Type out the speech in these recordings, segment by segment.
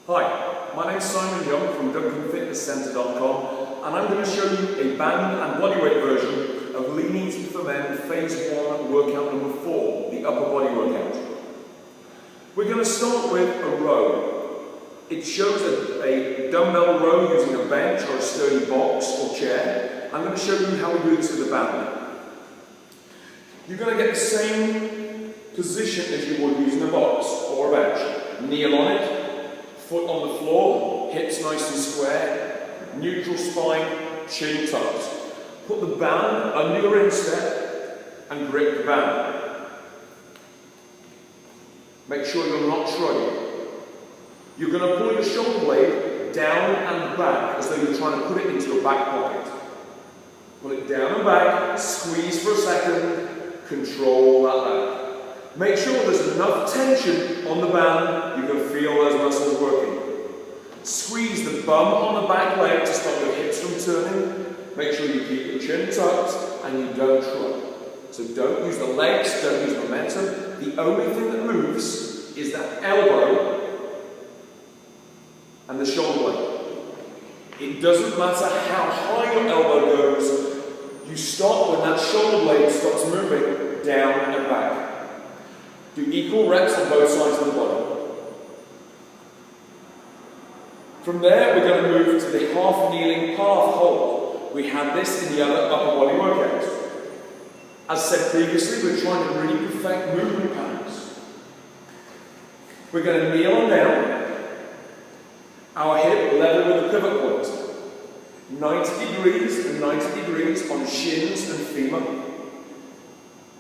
Hi, my name is Simon Young from DuncanFitnessCentre.com, and I'm going to show you a band and bodyweight version of Lean Easy for Men Phase 1 workout number 4, the upper body workout. We're going to start with a row. It shows a dumbbell row using a bench or a sturdy box or chair. I'm going to show you how we do this with the band. You're going to get the same position as you would using a box or a bench. Kneel on it. Foot on the floor, hips nice and square, neutral spine, chin tucked. Put the band under your instep and grip the band. Make sure you're not shrugging. You're going to pull your shoulder blade down and back as though you're trying to put it into your back pocket. Pull it down and back, squeeze for a second, control that back. Make sure there's enough tension on the band, you can feel those muscles working. Squeeze the bum on the back leg to stop your hips from turning. Make sure you keep your chin tucked and you don't shrug. So don't use the legs, don't use momentum. The only thing that moves is that elbow and the shoulder blade. It doesn't matter how high your elbow goes, you stop when that shoulder blade stops moving down and back. Do equal reps on both sides of the body. From there, we're going to move to the half kneeling, half hold. We had this in the other upper body workout. As said previously, we're trying to really perfect movement patterns. We're going to kneel on down, our hip level with the pivot point. 90 degrees and 90 degrees on shins and femur.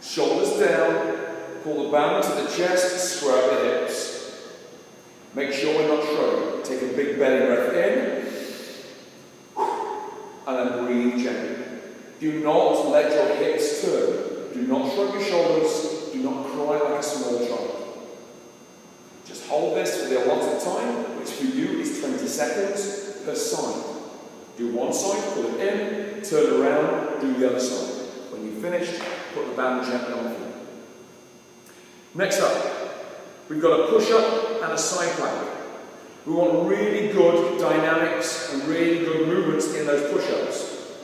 Shoulders down. Pull the band to the chest, square up the hips. Make sure we're not shrugging. Take a big belly breath in, and then breathe gently. Do not let your hips turn. Do not shrug your shoulders. Do not cry like a small child. Just hold this for the allotted time, which for you is 20 seconds per side. Do one side, pull it in, turn around, do the other side. When you've finished, put the band gently on the floor. Next up, we've got a push-up and a side plank. We want really good dynamics and really good movements in those push-ups.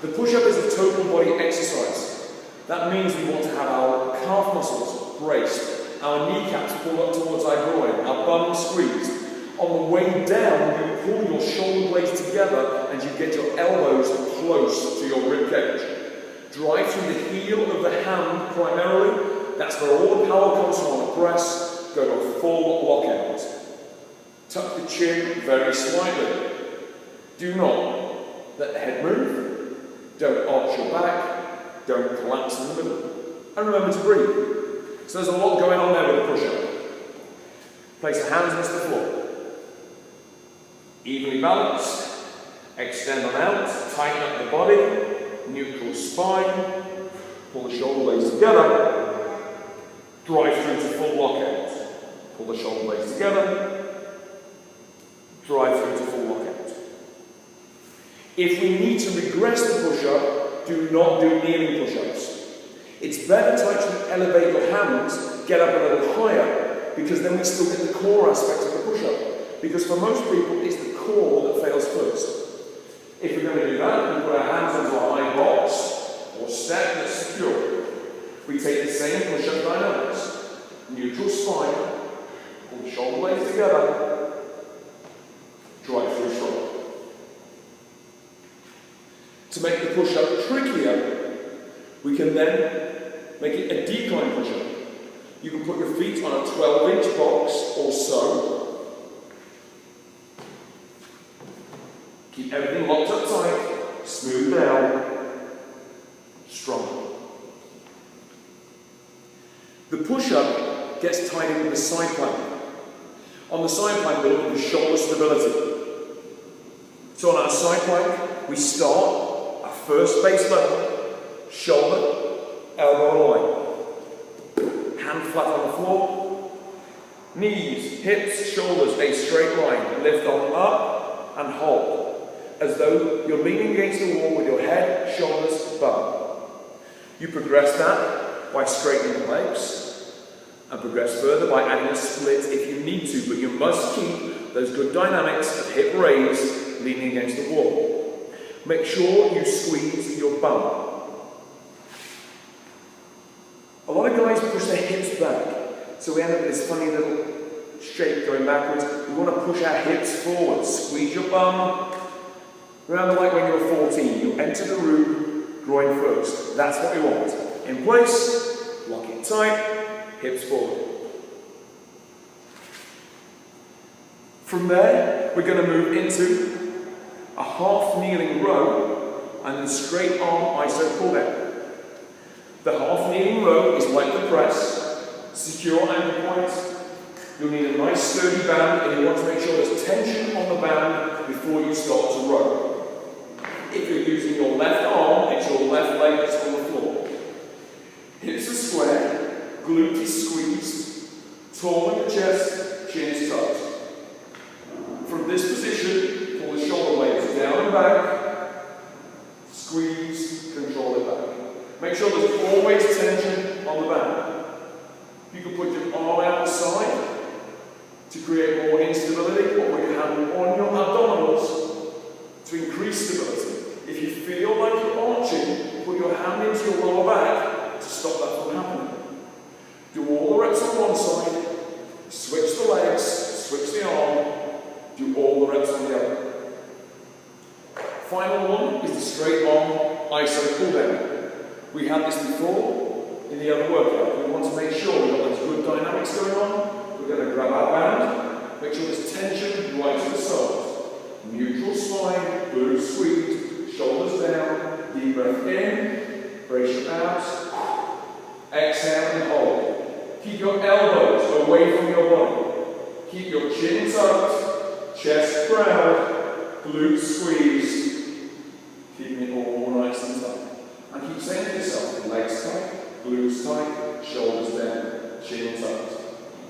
The push-up is a total body exercise. That means we want to have our calf muscles braced, our kneecaps pulled up towards our groin, our bum squeezed. On the way down, you pull your shoulder blades together and you get your elbows close to your rib cage. Drive through the heel of the hand primarily. That's where all the power comes from on the press. Go to a full lockout. Tuck the chin very slightly. Do not let the head move. Don't arch your back. Don't collapse in the middle. And remember to breathe. So there's a lot going on there with the push-up. Place the hands against the floor. Evenly balanced. Extend on out. Tighten up the body. Neutral spine. Pull the shoulder blades together. Drive through to full lockout. Pull the shoulder blades together. Drive through to full lockout. If we need to regress the push-up, do not do kneeling push-ups. It's better to actually elevate your hands, get up a little higher, because then we still get the core aspect of the push-up. Because for most people, it's the core that fails first. If we're going to do that, we put our hands into a high box or step that's secure. We take the same push-up dynamics. Neutral spine, pull the shoulder blades together, drive through strong. To make the push-up trickier, we can then make it a decline push-up. You can put your feet on a 12-inch box or so. Keep everything locked up tight, smooth down, strong. The push-up gets tied in with the side plank. On the side plank, we're looking for shoulder stability. So on our side plank, we start at first base level, shoulder, elbow line. Hand flat on the floor. Knees, hips, shoulders, a straight line. Lift on up and hold. As though you're leaning against the wall with your head, shoulders, bum. You progress that by straightening the legs and progress further by adding a split if you need to, but you must keep those good dynamics of hip raise, leaning against the wall. Make sure you squeeze your bum. A lot of guys push their hips back, so we end up with this funny little shape going backwards. We want to push our hips forward. Squeeze your bum. Remember, like when you were 14, you enter the room, groin first. That's what we want. In place, lock it tight, hips forward. From there, we're going to move into a half kneeling row and then straight arm iso pull down. The half kneeling row is like the press, secure ankle points. You'll need a nice sturdy band, and you want to make sure there's tension on the band before you start to row. If you're using your left arm, it's your left leg that's on the floor. Hips are square, glute is squeezed, tall in the chest, chin is tucked. From this position, pull the shoulder blades down and back, squeeze, control it back. Make sure there's always tension on the band. You can put your arm out the side to create more instability, or put your hand on your abdominals to increase stability. If you feel like you're arching, put your hand into your lower back to stop that from happening. Do all the reps on one side, switch the legs, switch the arm, do all the reps on the other. Final one is the straight arm iso pull down. We had this before in the other workout. We want to make sure we've got those good dynamics going on. We're going to grab our band, make sure there's tension right to the sides. Neutral spine, glute squeeze, shoulders down, deep breath in, brace your abs, exhale and hold. Keep your elbows away from your body. Keep your chin tucked, chest proud, glute squeezed, keeping it all nice and tight. And keep saying to yourself, legs tight, glutes tight, shoulders down, chin tucked.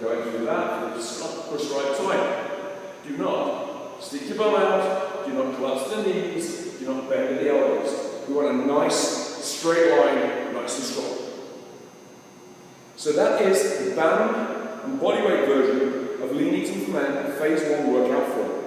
Going through that for the prescribed time. Do not stick your bum out, do not collapse the knees, do not bend at the elbows. We want a nice straight line, nice and strong. So that is the band and bodyweight version of Lean Eating for Men Phase 1 workout 4.